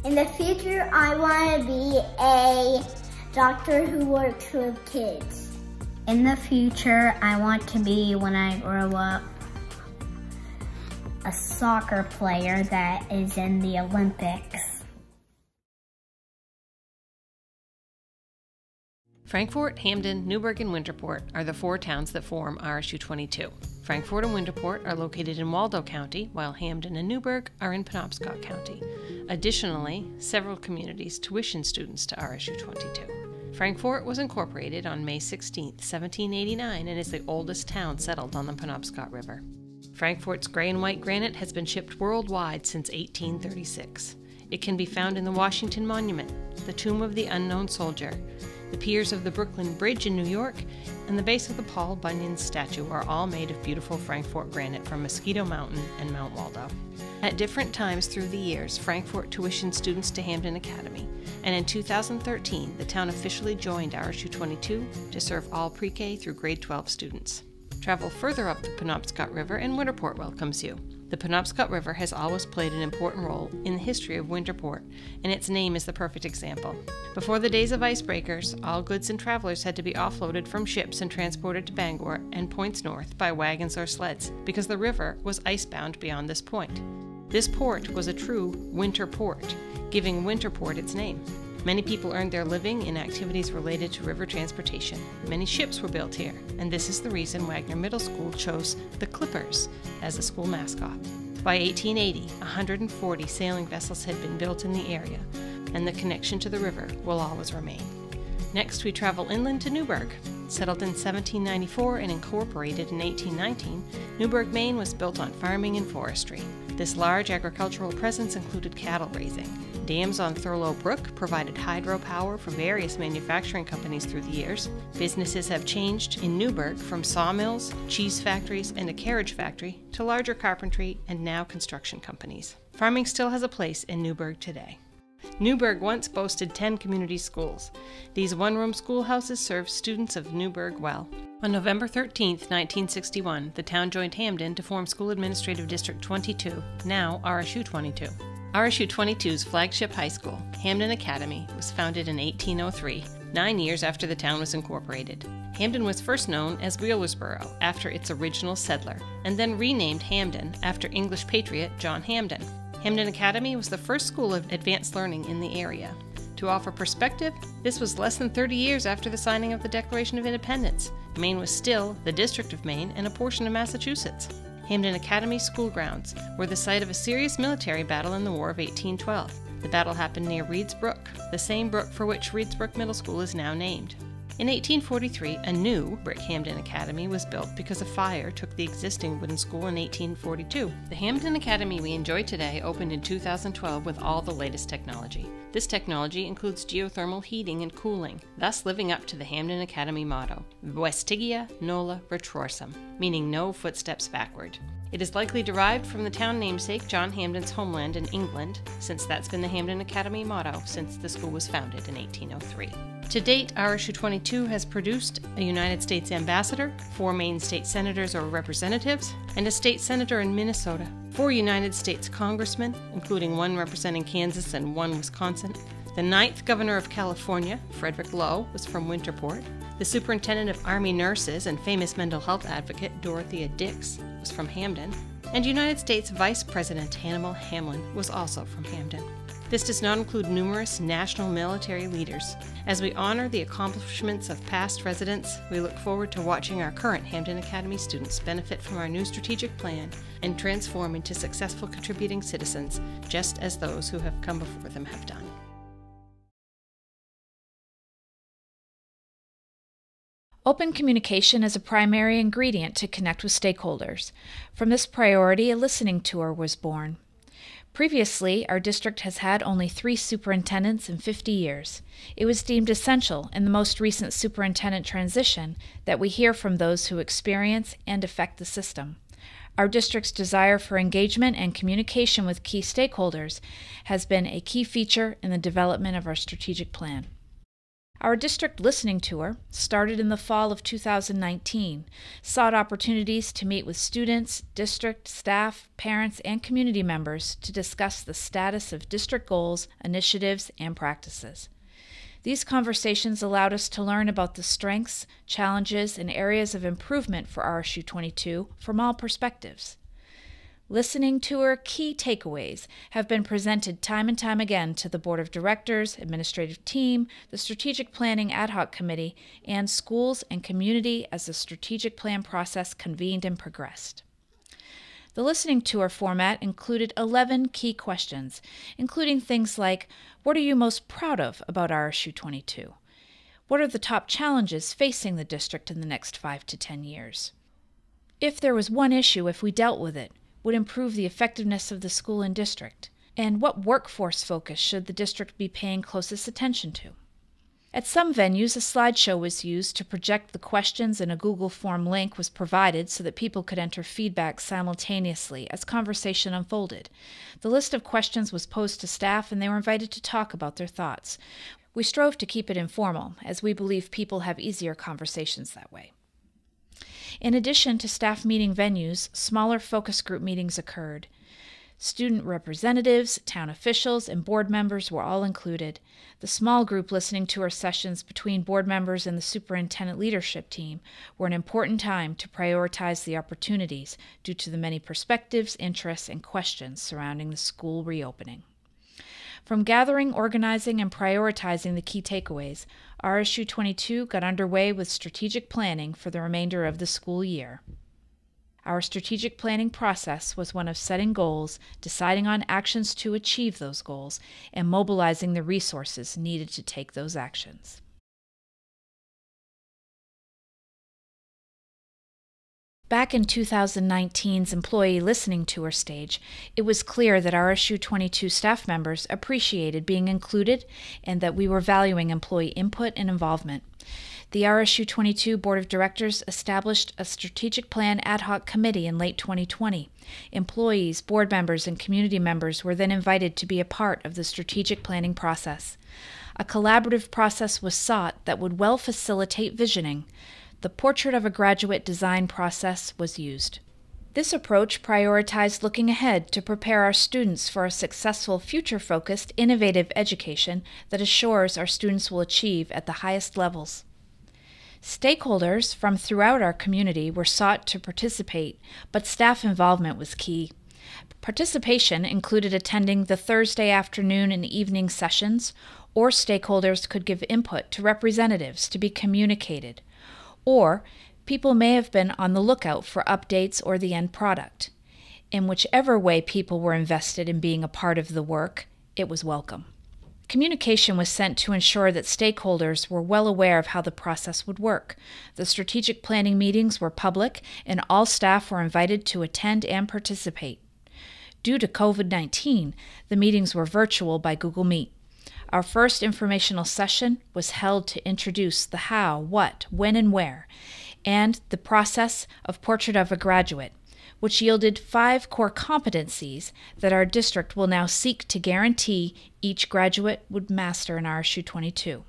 In the future, I want to be a doctor who works with kids. In the future, I want to be, when I grow up, a soccer player that is in the Olympics. Frankfort, Hamden, Newburgh, and Winterport are the 4 towns that form RSU22. Frankfort and Winterport are located in Waldo County, while Hamden and Newburgh are in Penobscot County. Additionally, several communities tuition students to RSU22. Frankfort was incorporated on May 16, 1789, and is the oldest town settled on the Penobscot River. Frankfort's gray and white granite has been shipped worldwide since 1836. It can be found in the Washington Monument, the Tomb of the Unknown Soldier, the piers of the Brooklyn Bridge in New York, and the base of the Paul Bunyan statue are all made of beautiful Frankfort granite from Mosquito Mountain and Mount Waldo. At different times through the years, Frankfort tuitioned students to Hamden Academy, and in 2013, the town officially joined RSU22 to serve all pre-K through grade 12 students. Travel further up the Penobscot River and Winterport welcomes you. The Penobscot River has always played an important role in the history of Winterport, and its name is the perfect example. Before the days of icebreakers, all goods and travelers had to be offloaded from ships and transported to Bangor and points north by wagons or sleds, because the river was icebound beyond this point. This port was a true winter port, giving Winterport its name. Many people earned their living in activities related to river transportation. Many ships were built here, and this is the reason Wagner Middle School chose the Clippers as a school mascot. By 1880, 140 sailing vessels had been built in the area, and the connection to the river will always remain. Next, we travel inland to Newburgh. Settled in 1794 and incorporated in 1819, Newburgh, Maine was built on farming and forestry. This large agricultural presence included cattle raising. Dams on Thurlow Brook provided hydropower for various manufacturing companies through the years. Businesses have changed in Newburgh from sawmills, cheese factories, and a carriage factory to larger carpentry and now construction companies. Farming still has a place in Newburgh today. Newburgh once boasted 10 community schools. These one-room schoolhouses served students of Newburgh well. On November 13, 1961, the town joined Hamden to form School Administrative District 22, now RSU22. RSU22's flagship high school, Hamden Academy, was founded in 1803, 9 years after the town was incorporated. Hamden was first known as Wheelersboro after its original settler, and then renamed Hamden after English patriot John Hamden. Hamden Academy was the first school of advanced learning in the area. To offer perspective, this was less than 30 years after the signing of the Declaration of Independence. Maine was still the District of Maine and a portion of Massachusetts. Hamden Academy school grounds were the site of a serious military battle in the War of 1812. The battle happened near Reed's Brook, the same brook for which Reed's Brook Middle School is now named. In 1843, a new brick Hamden Academy was built because a fire took the existing wooden school in 1842. The Hamden Academy we enjoy today opened in 2012 with all the latest technology. This technology includes geothermal heating and cooling, thus living up to the Hamden Academy motto, Vestigia Nolla Retrorsum, meaning no footsteps backward. It is likely derived from the town namesake John Hamden's homeland in England, since that's been the Hamden Academy motto since the school was founded in 1803. To date, RSU22 has produced a United States ambassador, 4 Maine state senators or representatives, and a state senator in Minnesota, 4 United States congressmen, including 1 representing Kansas and 1 Wisconsin. The 9th governor of California, Frederick Lowe, was from Winterport. The superintendent of Army nurses and famous mental health advocate Dorothea Dix was from Hamden. And United States Vice President Hannibal Hamlin was also from Hamden. This does not include numerous national military leaders. As we honor the accomplishments of past residents, we look forward to watching our current Hamden Academy students benefit from our new strategic plan and transform into successful contributing citizens, just as those who have come before them have done. Open communication is a primary ingredient to connect with stakeholders. From this priority, a listening tour was born. Previously, our district has had only 3 superintendents in 50 years. It was deemed essential in the most recent superintendent transition that we hear from those who experience and affect the system. Our district's desire for engagement and communication with key stakeholders has been a key feature in the development of our strategic plan. Our district listening tour started in the fall of 2019, sought opportunities to meet with students, district, staff, parents, and community members to discuss the status of district goals, initiatives, and practices. These conversations allowed us to learn about the strengths, challenges, and areas of improvement for RSU22 from all perspectives. Listening tour key takeaways have been presented time and time again to the Board of Directors, Administrative Team, the Strategic Planning Ad Hoc Committee, and schools and community as the strategic plan process convened and progressed. The listening tour format included 11 key questions, including things like, what are you most proud of about RSU22? What are the top challenges facing the district in the next 5 to 10 years? If there was one issue, if we dealt with it, would improve the effectiveness of the school and district? And what workforce focus should the district be paying closest attention to? At some venues, a slideshow was used to project the questions, and a Google Form link was provided so that people could enter feedback simultaneously as conversation unfolded. The list of questions was posed to staff, and they were invited to talk about their thoughts. We strove to keep it informal, as we believe people have easier conversations that way. In addition to staff meeting venues, smaller focus group meetings occurred. Student representatives, town officials, and board members were all included. The small group listening tour sessions between board members and the superintendent leadership team were an important time to prioritize the opportunities due to the many perspectives, interests, and questions surrounding the school reopening. From gathering, organizing, and prioritizing the key takeaways, RSU22 got underway with strategic planning for the remainder of the school year. Our strategic planning process was one of setting goals, deciding on actions to achieve those goals, and mobilizing the resources needed to take those actions. Back in 2019's employee listening tour stage, it was clear that RSU22 staff members appreciated being included and that we were valuing employee input and involvement. The RSU22 Board of Directors established a strategic plan ad hoc committee in late 2020. Employees, board members, and community members were then invited to be a part of the strategic planning process. A collaborative process was sought that would well facilitate visioning. The Portrait of a Graduate design process was used. This approach prioritized looking ahead to prepare our students for a successful, future-focused, innovative education that assures our students will achieve at the highest levels. Stakeholders from throughout our community were sought to participate, but staff involvement was key. Participation included attending the Thursday afternoon and evening sessions, or stakeholders could give input to representatives to be communicated, or people may have been on the lookout for updates or the end product. In whichever way people were invested in being a part of the work, it was welcome. Communication was sent to ensure that stakeholders were well aware of how the process would work. The strategic planning meetings were public, and all staff were invited to attend and participate. Due to COVID-19, the meetings were virtual by Google Meet. Our first informational session was held to introduce the how, what, when, and where, and the process of Portrait of a Graduate, which yielded 5 core competencies that our district will now seek to guarantee each graduate would master in RSU22.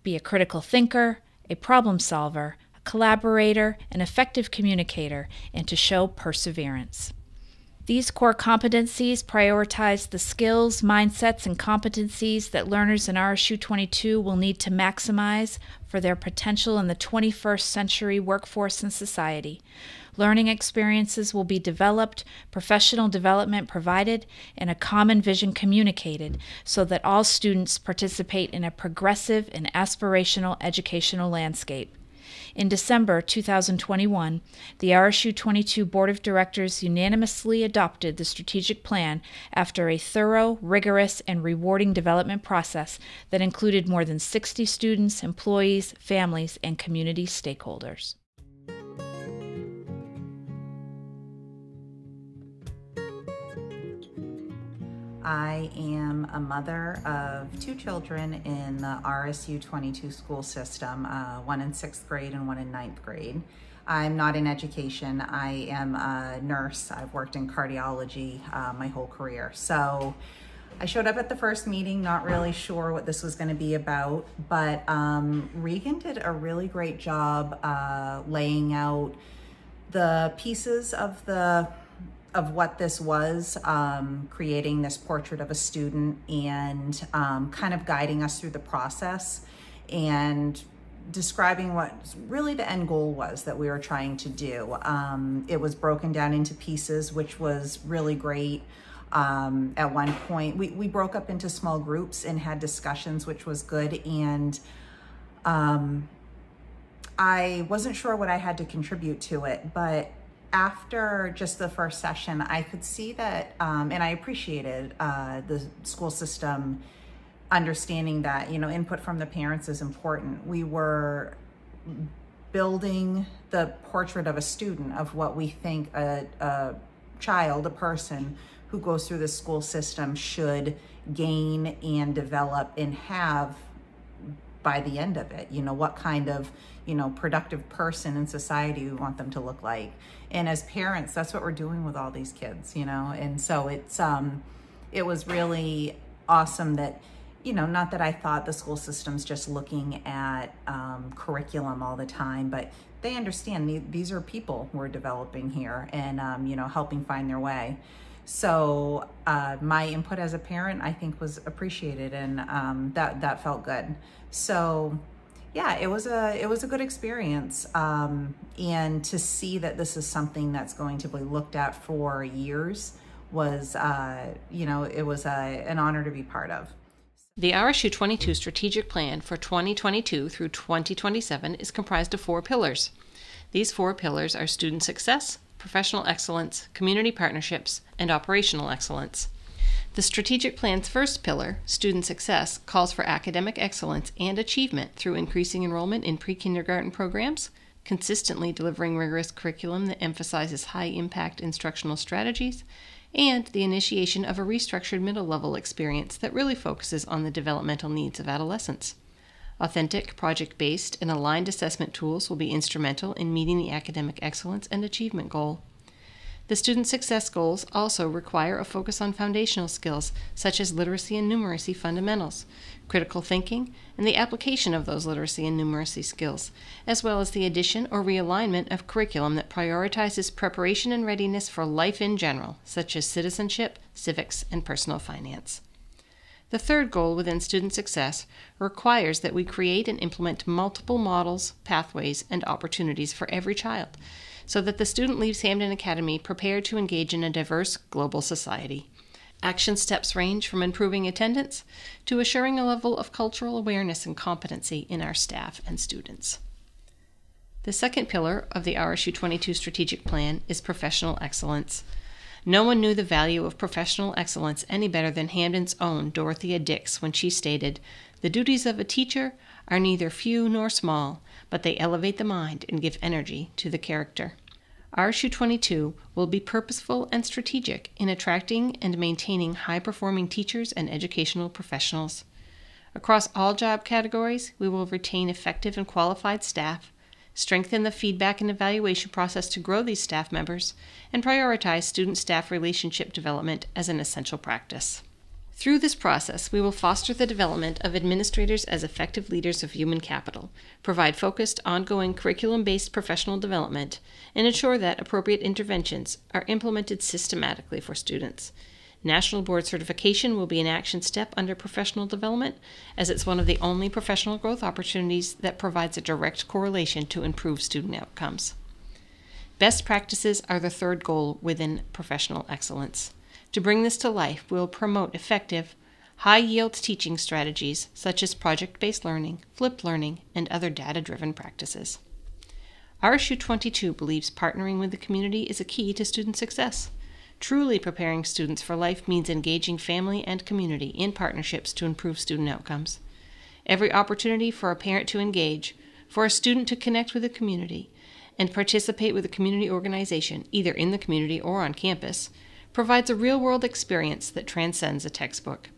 Be a critical thinker, a problem solver, a collaborator, an effective communicator, and to show perseverance. These core competencies prioritize the skills, mindsets, and competencies that learners in RSU22 will need to maximize for their potential in the 21st century workforce and society. Learning experiences will be developed, professional development provided, and a common vision communicated so that all students participate in a progressive and aspirational educational landscape. In December 2021, the RSU22 Board of Directors unanimously adopted the strategic plan after a thorough, rigorous, and rewarding development process that included more than 60 students, employees, families, and community stakeholders. I am a mother of 2 children in the RSU22 school system, one in 6th grade and one in 9th grade. I'm not in education. I am a nurse. I've worked in cardiology my whole career. So I showed up at the first meeting, not really sure what this was going to be about, but Regan did a really great job laying out the pieces of what this was, creating this portrait of a student and kind of guiding us through the process and describing what really the end goal was that we were trying to do. It was broken down into pieces, which was really great. At one point, we broke up into small groups and had discussions, which was good. And I wasn't sure what I had to contribute to it, but after just the first session, I could see that, and I appreciated the school system understanding that, you know, input from the parents is important. We were building the portrait of a student, of what we think a child, a person who goes through the school system should gain and develop and have by the end of it. You know, what kind of, you know, productive person in society we want them to look like. And as parents, that's what we're doing with all these kids, you know. And so it was really awesome that, you know, not that I thought the school system's just looking at curriculum all the time, but they understand these are people we're developing here and, you know, helping find their way. So my input as a parent, I think, was appreciated, and that felt good. So yeah, it was a good experience, and to see that this is something that's going to be looked at for years was, you know, it was an honor to be part of. The RSU22 strategic plan for 2022 through 2027 is comprised of 4 pillars. These 4 pillars are student success, professional excellence, community partnerships, and operational excellence. The strategic plan's first pillar, student success, calls for academic excellence and achievement through increasing enrollment in pre-kindergarten programs, consistently delivering rigorous curriculum that emphasizes high-impact instructional strategies, and the initiation of a restructured middle-level experience that really focuses on the developmental needs of adolescents. Authentic, project-based, and aligned assessment tools will be instrumental in meeting the academic excellence and achievement goal. The student success goals also require a focus on foundational skills such as literacy and numeracy fundamentals, critical thinking, and the application of those literacy and numeracy skills, as well as the addition or realignment of curriculum that prioritizes preparation and readiness for life in general, such as citizenship, civics, and personal finance. The third goal within student success requires that we create and implement multiple models, pathways, and opportunities for every child, so that the student leaves Hampden Academy prepared to engage in a diverse global society. Action steps range from improving attendance to assuring a level of cultural awareness and competency in our staff and students. The second pillar of the RSU22 strategic plan is professional excellence. No one knew the value of professional excellence any better than Hampden's own Dorothea Dix when she stated, "The duties of a teacher are neither few nor small, but they elevate the mind and give energy to the character." RSU22 will be purposeful and strategic in attracting and maintaining high-performing teachers and educational professionals. Across all job categories, we will retain effective and qualified staff, strengthen the feedback and evaluation process to grow these staff members, and prioritize student-staff relationship development as an essential practice. Through this process, we will foster the development of administrators as effective leaders of human capital, provide focused, ongoing curriculum-based professional development, and ensure that appropriate interventions are implemented systematically for students. National Board certification will be an action step under professional development, as it's one of the only professional growth opportunities that provides a direct correlation to improved student outcomes. Best practices are the third goal within professional excellence. To bring this to life, we will promote effective, high-yield teaching strategies such as project-based learning, flipped learning, and other data-driven practices. RSU22 believes partnering with the community is a key to student success. Truly preparing students for life means engaging family and community in partnerships to improve student outcomes. Every opportunity for a parent to engage, for a student to connect with the community, and participate with a community organization, either in the community or on campus, provides a real-world experience that transcends a textbook.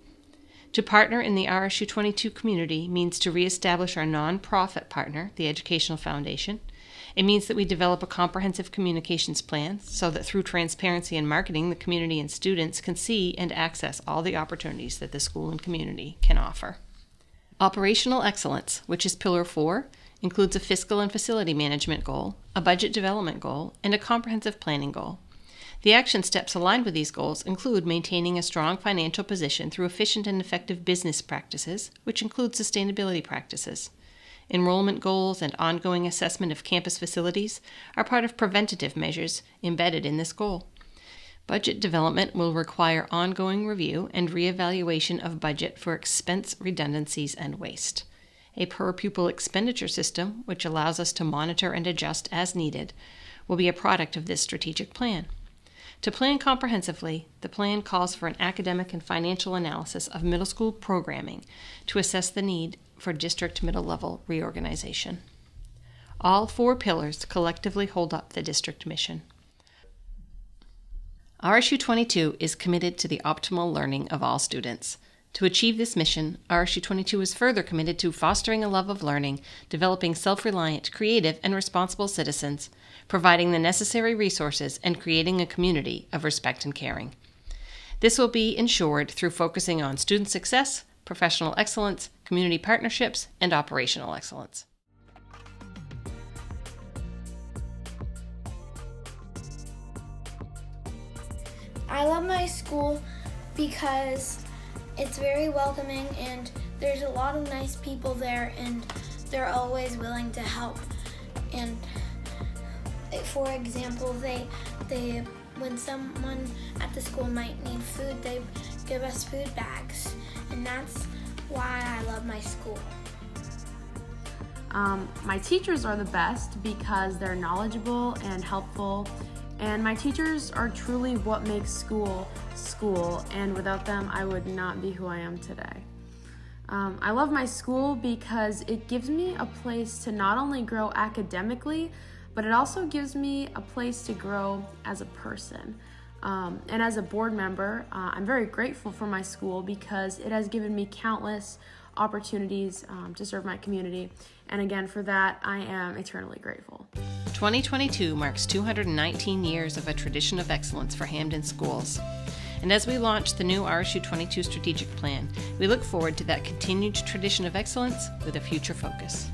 To partner in the RSU22 community means to reestablish our nonprofit partner, the Educational Foundation, It means that we develop a comprehensive communications plan so that through transparency and marketing, the community and students can see and access all the opportunities that the school and community can offer. Operational excellence, which is Pillar 4, includes a fiscal and facility management goal, a budget development goal, and a comprehensive planning goal. The action steps aligned with these goals include maintaining a strong financial position through efficient and effective business practices, which include sustainability practices. Enrollment goals and ongoing assessment of campus facilities are part of preventative measures embedded in this goal. Budget development will require ongoing review and reevaluation of budget for expense redundancies and waste. A per-pupil expenditure system, which allows us to monitor and adjust as needed, will be a product of this strategic plan. To plan comprehensively, the plan calls for an academic and financial analysis of middle school programming to assess the need for district middle-level reorganization. All 4 pillars collectively hold up the district mission. RSU22 is committed to the optimal learning of all students. To achieve this mission, RSU22 is further committed to fostering a love of learning, developing self-reliant, creative, and responsible citizens, providing the necessary resources, and creating a community of respect and caring. This will be ensured through focusing on student success, professional excellence, community partnerships, and operational excellence. I love my school because it's very welcoming and there's a lot of nice people there and they're always willing to help. And for example, when someone at the school might need food, they give us food bags, and that's why I love my school. My teachers are the best because they're knowledgeable and helpful, and my teachers are truly what makes school, and without them I would not be who I am today. I love my school because it gives me a place to not only grow academically, but it also gives me a place to grow as a person. And as a board member, I'm very grateful for my school because it has given me countless opportunities to serve my community. And again, for that, I am eternally grateful. 2022 marks 219 years of a tradition of excellence for Hamden schools. And as we launch the new RSU22 strategic plan, we look forward to that continued tradition of excellence with a future focus.